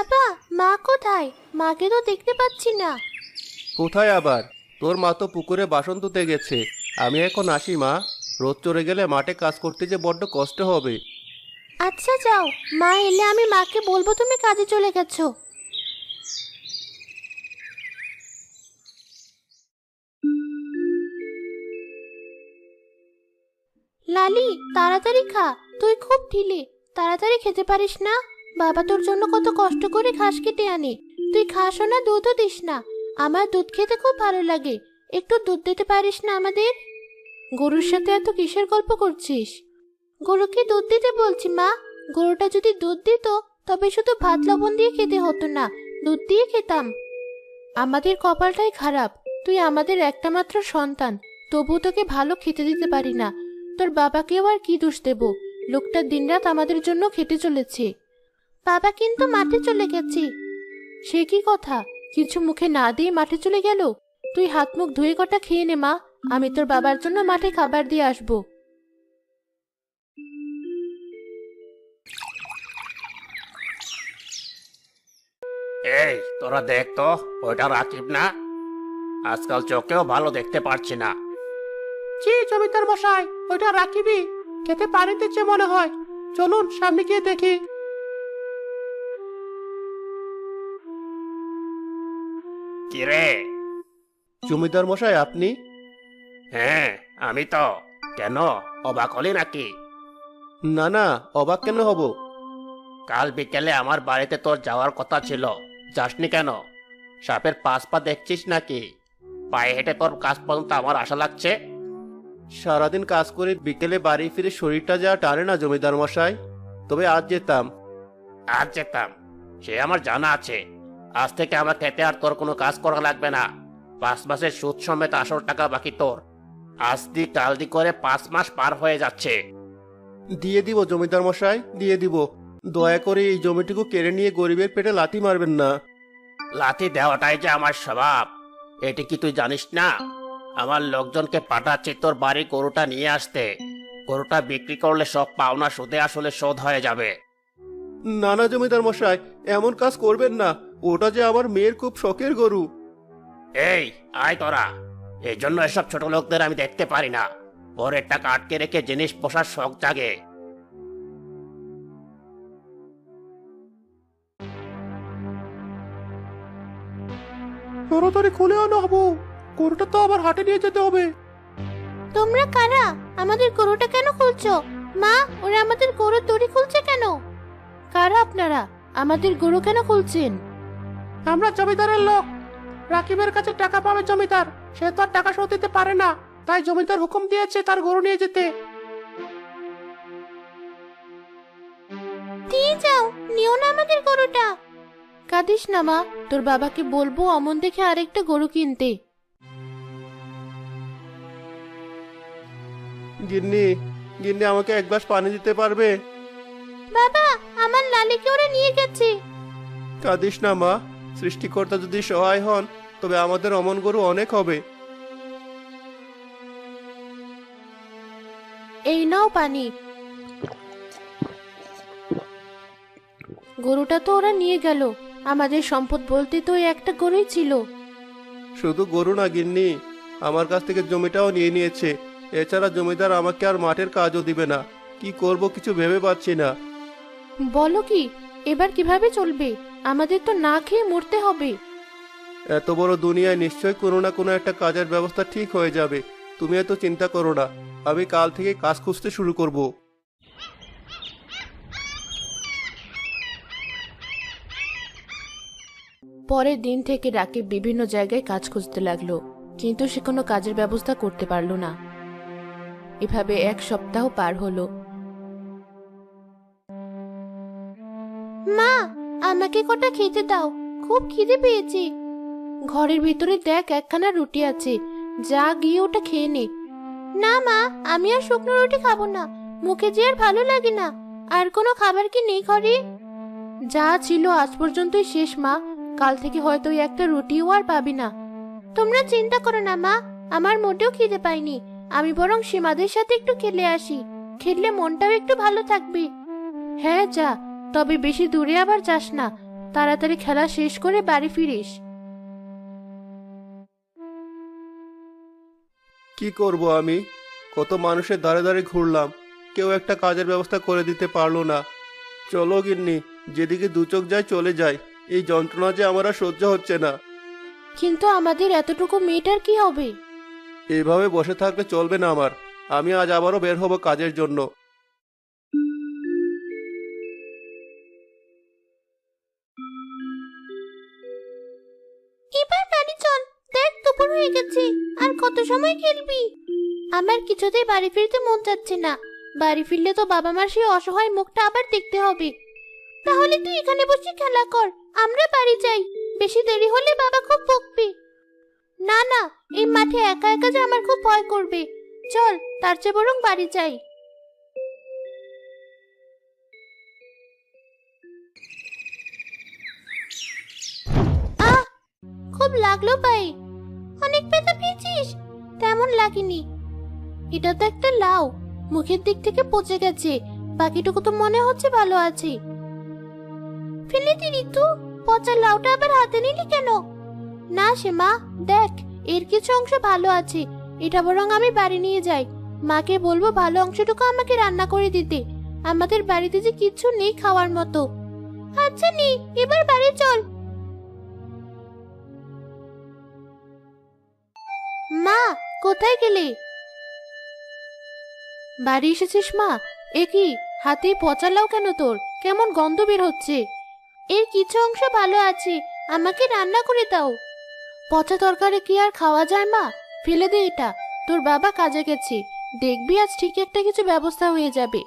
বাবা, মা কোথায়? মাকে তো দেখতে পাচ্ছি না। কোথায় আবার? তোর মা তো পুকুরে বাসন ধুতে গেছে। আমি এখন আসি মা। রোদ চড়ে গেলে মাঠে কাজ করতে যে বড্ড কষ্ট হবে। আচ্ছা যাও, মা এলে আমি মাকে বলবো তুমি কাজে চলে গেছো। লালি, তাড়াতাড়ি খা। তুই খুব ঢিলে, তাড়াতাড়ি খেতে পারিস না? বাবা তোর জন্য কত কষ্ট করে ঘাস কেটে আনে। তুই খাস না, দুধও দিস না। আমার দুধ খেতে খুব ভালো লাগে। একটু দুধ দিতে পারিস না আমাদের? গরুর সাথে এত কিসের গল্প করছিস? গরুকে দুধ দিতে বলছি মা। গরুটা যদি দুধ দিত তবে শুধু ভাত লবণ দিয়ে খেতে হতো না, দুধ দিয়ে খেতাম। আমাদের কপালটাই খারাপ। তুই আমাদের একটা মাত্র সন্তান, তবু তোকে ভালো খেতে দিতে পারি না। তোর বাবাকেও আর কি দোষ দেব? লোকটা দিনরাত আমাদের জন্য খেটে চলেছে। বাবা কিন্তু মাঠে চলে গেছে। সে কি কথা? কিছু মুখে না দিয়ে মাঠে চলে গেল? তুই হাত মুখ ধুয়ে কটা খেয়ে নে মা। আমি তোর বাবার জন্য মাঠে খাবার দিয়ে আসবো। এই তোরা দেখ তো, ওইটা রাকিব না? আজকাল চোখেও ভালো দেখতে পারছি না। জি জমিদার মশাই, ওইটা রাকিবই। খেতে পানি দিচ্ছে মনে হয়। চলুন সামনে গিয়ে দেখি। কিরে? জমিদার মশাই আপনি? হ্যাঁ আমি তো। কেন, অবাক হলি নাকি? না না, অবাক কেন হব? কাল বিকেলে আমার বাড়িতে তোর যাওয়ার কথা ছিল, যাসনি কেন? সাপের পাঁচ পা দেখছিস নাকি? পায়ে হেঁটে তোর কাজ পর্যন্ত আমার আশা লাগছে। সারাদিন কাজ করে বিকেলে বাড়ি ফিরে শরীরটা যা টানে না জমিদার মশাই। তবে আজ যেতাম। আজ যেতাম? সে আমার জানা আছে। আজ থেকে আমার খেতে আর তোর কোনো কাজ করা লাগবে না। 5 মাসের সুদ সমেত আসল টাকা বাকি তোর। আজ দি কাল দি করে 5 মাস পার হয়ে যাচ্ছে। দিয়ে দিব জমিদার মশাই, দিয়ে দিব। দয়া করে এই জমিটুকু কেড়ে নিয়ে গরিবের পেটে লাথি মারবেন না। লাথি দেওয়াটাই যে আমার স্বভাব, এটি কি তুই জানিস না? আমার লোকজনকে পাঠাচ্ছি তোর বাড়ি গরুটা নিয়ে আসতে। গরুটা বিক্রি করলে সব পাওনা সুদে আসলে শোধ হয়ে যাবে। না না জমিদার মশাই, এমন কাজ করবেন না। ওটা যে আমার মেয়ের খুব শখের গরু। এই আয় তোরা। এই জন্য এসব ছোট লোকদের আমি দেখতে পারি না। পরের টাকা আটকে রেখে জিনিস পোষার শখ জাগে। তাড়াতাড়ি খুলে আনো হবো। গরুটা তো আবার হাটে নিয়ে যেতে হবে। তোমরা কারা? আমাদের গরুটা কেন খুলছো? মা, ওরা আমাদের গরুর দড়ি খুলছে কেন? কারা আপনারা? আমাদের গরু কেন খুলছেন? আমরা জমিদারের লোক। রাকিবের কাছে টাকা পাবে জমিদার। সে তো আর টাকা শোধ দিতে পারে না, তাই জমিদার হুকুম দিয়েছে তার গরু নিয়ে যেতে। দিয়ে যাও, নিও না আমাদের গরুটা। কাঁদিস না মা, তোর বাবাকে বলবো অমন দেখে আরেকটা গরু কিনতে। গিন্নি, গিন্নি আমাকে এক গ্লাস পানি দিতে পারবে? বাবা, আমার লালিকে ওরা নিয়ে গেছে। কাঁদিস না মা। সৃষ্টিকর্তা যদি সহায় হন তবে আমাদের অমন গরু অনেক হবে। এই নাও পানি। গরুটা তো ওরা নিয়ে গেল। আমাদের সম্পদ বলতে তো এই একটা গরুই ছিল। শুধু গরু না গিন্নি, আমার কাছ থেকে জমিটাও নিয়ে নিয়েছে। এছাড়া জমিদার আমাকে আর মাঠের কাজও দিবে না। কি করব কিছু ভেবে পাচ্ছি না। বলো কি? এবার কিভাবে চলবে? আমাদের তো না খেয়ে মরতে হবে। এত বড় দুনিয়ায় নিশ্চয়ই কোনো না কোনো একটা কাজের ব্যবস্থা ঠিক হয়ে যাবে। তুমি এত চিন্তা করো না। আমি কাল থেকে কাজ খুঁজতে শুরু করব। পরের দিন থেকে রাকিব বিভিন্ন জায়গায় কাজ খুঁজতে লাগলো, কিন্তু সে কোনো কাজের ব্যবস্থা করতে পারলো না। এভাবে 1 সপ্তাহ পার হলো। মা, আমাকে কটা খেতে দাও, খুব খিদে পেয়েছে। ঘরের ভিতরে দেখ একখানা রুটি আছে, যা গিয়ে ওটা খেয়ে নে। না মা, আমি আর শুকনো রুটি খাবো না, মুখে যে আর ভালো লাগে না। আর কোনো খাবার কি নেই ঘরে? যা ছিল আজ পর্যন্তই শেষ মা। কাল থেকে হয়তো ওই একটা রুটিও আর পাবি না। তোমরা চিন্তা করো না মা, আমার মোটেও খিদে পাইনি। আমি বরং সীমাদের সাথে একটু খেলে আসি, খেললে মনটাও একটু ভালো থাকবে। হ্যাঁ যা, তবে বেশি দূরে আবার যাস না। তাড়াতাড়ি খেলা শেষ করে বাড়ি ফিরিস। কি করব আমি? কত মানুষের ধারে ধারে ঘুরলাম, কেউ একটা কাজের ব্যবস্থা করে দিতে পারলো না। চলো গিন্নি, যেদিকে দু চোখ যায় চলে যায়। এই যন্ত্রণা যে আমার আর সহ্য হচ্ছে না। কিন্তু আমাদের এতটুকু মেয়েটার কি হবে? এইভাবে বসে থাকলে চলবে না আমার। আমি আজ আবারও বের হব কাজের জন্য। এবার বাড়ি চল, দেখ দুপুর হয়ে গেছে, আর কত সময় খেলবি? আমার কিছুতেই বাড়ি ফিরতে মন যাচ্ছে না। বাড়ি ফিরলে তো বাবা মার সেই অসহায় মুখটা আবার দেখতে হবে। তাহলে তুই এখানে বসে খেলা কর, আমরা বাড়ি যাই। বেশি দেরি হলে বাবা খুব বকবে। না না, এই মাঠে একা একা যে আমার খুব ভয় করবে। চল, তার চেয়ে বরং বাড়ি যাই। আহ, খুব লাগলো পায়ে। অনেক ব্যথা পেয়েছিস? তেমন লাগেনি। এটা তো একটা লাউ, মুখের দিক থেকে পচে গেছে, বাকিটুকু তো মনে হচ্ছে ভালো আছে। ফেলে দি ঋতু, পচা লাউটা আবার হাতে নিলি কেন? না সীমা, দেখ এর কিছু অংশ ভালো আছে, এটা বরং আমি বাড়ি নিয়ে যাই। মাকে বলবো ভালো অংশটুকু আমাকে রান্না করে দিতে। আমাদের বাড়িতে যে কিচ্ছু নেই খাওয়ার মতো। আচ্ছা নে, এবার বাড়ি চল। মা, কোথায় গেলে? বাড়ি এসেছিস মা? এ কি, হাতে পচা লাউ কেন তোর? কেমন গন্ধ বের হচ্ছে। এর কিছু অংশ ভালো আছে, আমাকে রান্না করে দাও। পচা তরকারি কি আর খাওয়া যায় মা? ফেলে দে এটা, তোর বাবা কাজে গেছে, দেখবি আজ ঠিক একটা কিছু ব্যবস্থা হয়ে যাবে।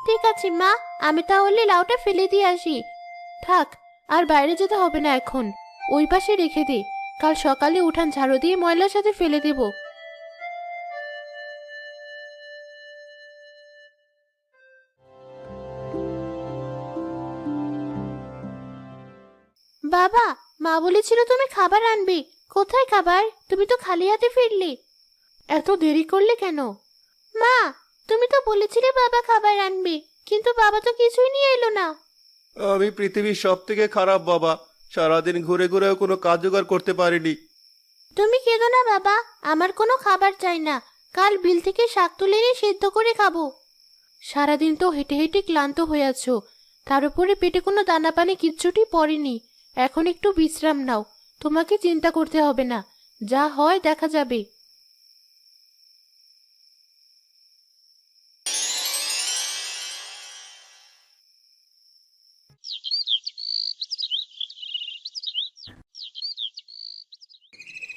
ঠিক আছে মা, আমি তাহলে লাউটা ফেলে দিয়ে আসি। থাক, আর বাইরে যেতে হবে না এখন, ওই পাশে রেখে দে। কাল সকালে উঠান ঝাড়ু দিয়ে ময়লার সাথে ফেলে দেব। বাবা, মা বলেছিল তুমি খাবার আনবে। কোথায় খাবার? তুমি তো খালি হাতে ফিরলে। এত দেরি করলে কেন? মা, তুমি তো বলেছিলে বাবা খাবার আনবে, কিন্তু বাবা তো কিছুই নিয়ে এলো না। আমি পৃথিবীর সব থেকে খারাপ বাবা, সারাদিন ঘুরে ঘুরেও কোনো কাজ জোগাড় করতে পারিনি। তুমি কেঁদো না বাবা, আমার কোনো খাবার চাই না। কাল বিল থেকে শাক তুলে এনে সেদ্ধ করে খাবো। সারাদিন তো হেঁটে হেঁটে ক্লান্ত হয়ে আছো, তার উপরে পেটে কোনো দানা পানি কিচ্ছুটি পড়েনি। এখন একটু বিশ্রাম নাও, তোমাকে চিন্তা করতে হবে না, যা হয় দেখা যাবে।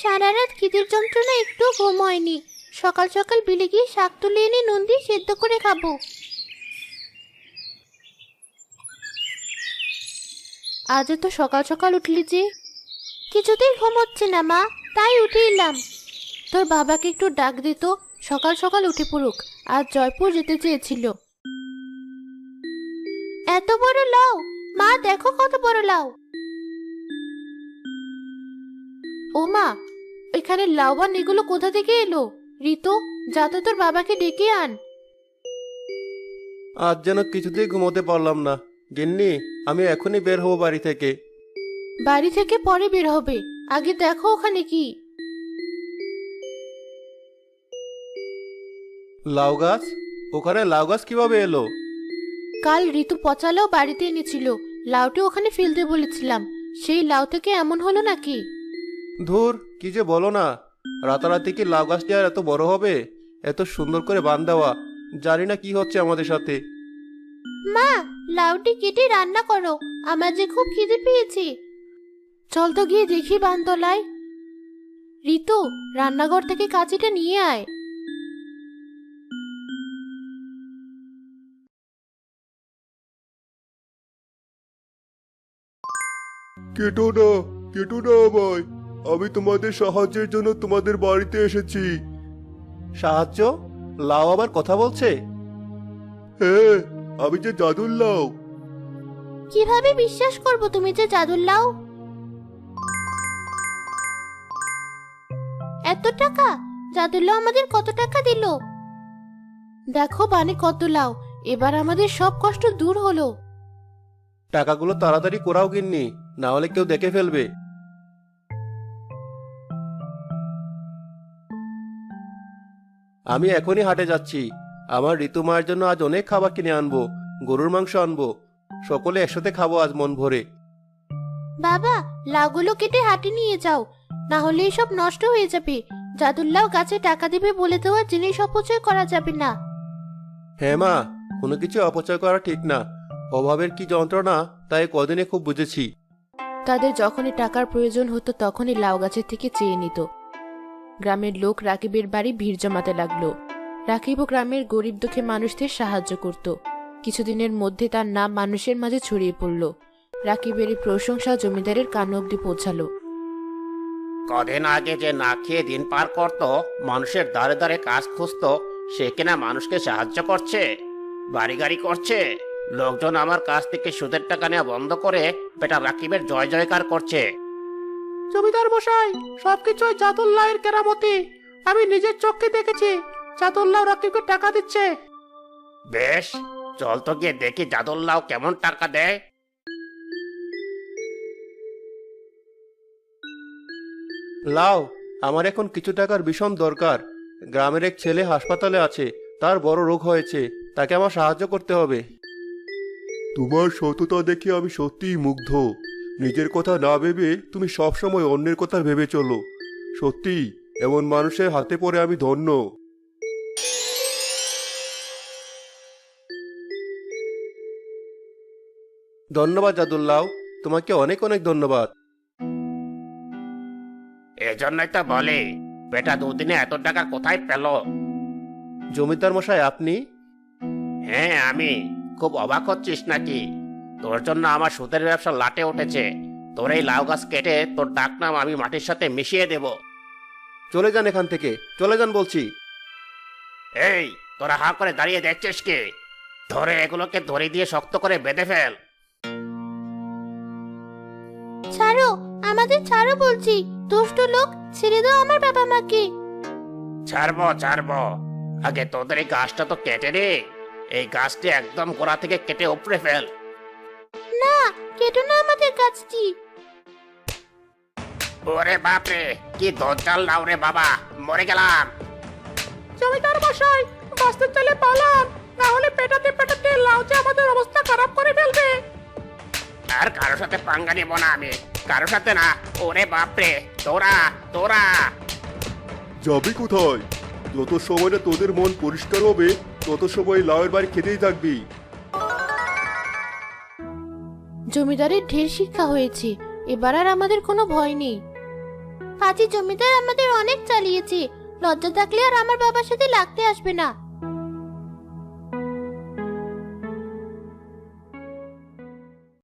সারা রাত খিদের যন্ত্রণা একটু ঘুম হয়নি। সকাল সকাল বিলে গিয়ে শাক তুলে এনে নুন দিয়ে সেদ্ধ করে খাবো। আজ তো সকাল সকাল উঠলি যে? কিছুতেই ঘুম হচ্ছে না মা, তাই উঠে এলাম। তোর বাবাকে একটু ডাক দিত, সকাল সকাল উঠে পড়ুক, আজ জয়পুর যেতে চেয়েছিল। এত বড় লাউ! মা দেখো কত বড় লাউ। ও মা, এখানে লাউবান এগুলো কোথা থেকে এলো? ঋতু, যা তো তোর বাবাকে ডেকে আন। আজ যেন কিছুতেই ঘুমোতে পারলাম না। গিন্নি, আমি এখনই বের হব বাড়ি থেকে। বাড়ি থেকে পরে বের হবে, আগে দেখো ওখানে কি। লাউ গাছ? ওখানে লাউ গাছ কিভাবে এলো? কাল ঋতু পচা লাউ বাড়িতে এনেছিল, লাউটি ওখানে ফেলতে বলেছিলাম, সেই লাউ থেকে এমন হলো নাকি? ধুর, কি যে বলো না। রাতারাতি কি লাউ গাছটি আর এত বড় হবে? এত সুন্দর করে বাঁধ দেওয়া, জানি না কি হচ্ছে আমাদের সাথে। মা, লাউটি কেটে রান্না করো, আমার যে খুব খিদে পেয়েছে। চল তো গিয়ে দেখি বানতলায়। ঋতু, রান্নাঘর থেকে কাঁচিটা নিয়ে আয়। কেটো না, কেটো না আমায়। আমি তোমাদের সাহায্যের জন্য তোমাদের বাড়িতে এসেছি। সাহায্য? লাউ আবার কথা বলছে? হ্যাঁ, আমি যে জাদুর লাউ। কিভাবে বিশ্বাস করব তুমি যে জাদুর লাউ? এত টাকা? জাদুর লাউ আমাদের কত টাকা দিল? দেখো বানে কত লাউ, এবার আমাদের সব কষ্ট দূর হলো। টাকাগুলো তাড়াতাড়ি কোরাও গিন্নি, না হলে কেউ দেখে ফেলবে। আমি এখনই হাটে যাচ্ছি। আমার ঋতু মায়ের জন্য আজ অনেক খাবার কিনে আনবো, গরুর মাংস আনবো। সকলে একসাথে খাবো আজ মন ভরে। বাবা, লাউগুলো কেটে হাটে নিয়ে যাও, না হলে সব নষ্ট হয়ে যাবে। জাদুল্লাও গাছে টাকা দিবে বলে দেওয়া জিনিস অপচয় করা যাবে না। হ্যাঁ মা, কোনো কিছু অপচয় করা ঠিক না। অভাবের কি যন্ত্রণা তাই কদিনে খুব বুঝেছি। তাদের যখনই টাকার প্রয়োজন হতো তখনই লাউ গাছের থেকে চেয়ে নিত। গ্রামের লোক রাকিবের বাড়ি ভিড় জমাতে লাগলো। রাকিবও গ্রামের গরিব দুঃখী মানুষদের সাহায্য করত। কিছুদিনের মধ্যে তার নাম মানুষের মাঝে ছড়িয়ে পড়ল। রাকিবের এই প্রশংসা জমিদারের কান অব্দি পৌঁছালো। কদিন আগে যে না খেয়ে দিন পার করত, মানুষের দ্বারে দ্বারে কাজ খুঁজতো, সে কিনা মানুষকে সাহায্য করছে, বাড়ি গাড়ি করছে। লোকজন আমার কাছ থেকে সুদের টাকা নেওয়া বন্ধ করে বেটা রাকিবের জয় জয়কার করছে। জমিদার মশাই, সবকিছুই জাদুল্লাহের কেরামতি। আমি নিজের চোখে দেখেছি, জাদুল্লাহ রাকিবকে টাকা দিচ্ছে। বেশ, চল তো গিয়ে দেখি জাদুল্লাহ কেমন টাকা দেয়। লাও, আমার এখন কিছু টাকার ভীষণ দরকার। গ্রামের এক ছেলে হাসপাতালে আছে, তার বড় রোগ হয়েছে, তাকে আমার সাহায্য করতে হবে। তোমার সততা দেখে আমি সত্যিই মুগ্ধ। নিজের কথা না ভেবে তুমি সবসময় অন্যের কথা ভেবে চলো। সত্যি এমন মানুষের হাতে পড়ে আমি ধন্য। ধন্যবাদ জাদুল্লাহ, তোমাকে অনেক অনেক ধন্যবাদ। এজন্যই তো বলে, বেটা দুদিনে এত টাকা কোথায় পেল? জমিদার মশাই, আপনি? হ্যাঁ আমি। খুব অবাক হচ্ছিস নাকি? তোর জন্য আমার সুদের ব্যবসা লাটে উঠেছে। তোর এই লাউ গাছ কেটে তোর ডাকনাম আমি মাটির সাথে মিশিয়ে দেব। চলে যান এখান থেকে, চলে যান বলছি। এই, তোরা হা করে দাঁড়িয়ে দেখছিস কি? ধরে এগুলোকে দড়ি দিয়ে শক্ত করে বেঁধে ফেল। ছাড়ো, আমাদের ছাড়ো বলছি। দুষ্ট লোক, ছেড়ে দাও আমার বাবা মাকে। ছাড়বো ছাড়বো, আগে তোদের এই গাছটা তো কেটে রে। এই গাছটি একদম গোড়া থেকে কেটে উপড়ে ফেল। না, কেটো না আমাদের গাছটি। ওরে বাপরে, কি দজ্জাল লাউ রে বাবা, মরে গেলাম। জমিদার মশাই, বাঁচতে চাইলে পালান, না হলে পেটাতে পেটাতে লাউ যে আমাদের অবস্থা খারাপ করে ফেলবে। আর কারোর সাথে পাঙ্গা নিব না আমি, কারোর সাথে না। ওরে বাপরে, তোরা তোরা যাবি কোথায়? যত সময় না তোদের মন পরিষ্কার হবে তত সময় লাউয়ের বাড়ি খেতেই থাকবি। জমিদারের ঢের শিক্ষা হয়েছে, এবার আর আমাদের কোনো ভয় নেই। পাজি জমিদার আমাদের অনেক চালিয়েছে, লজ্জা থাকলে আর আমার বাবার সাথে লাগতে আসবে না।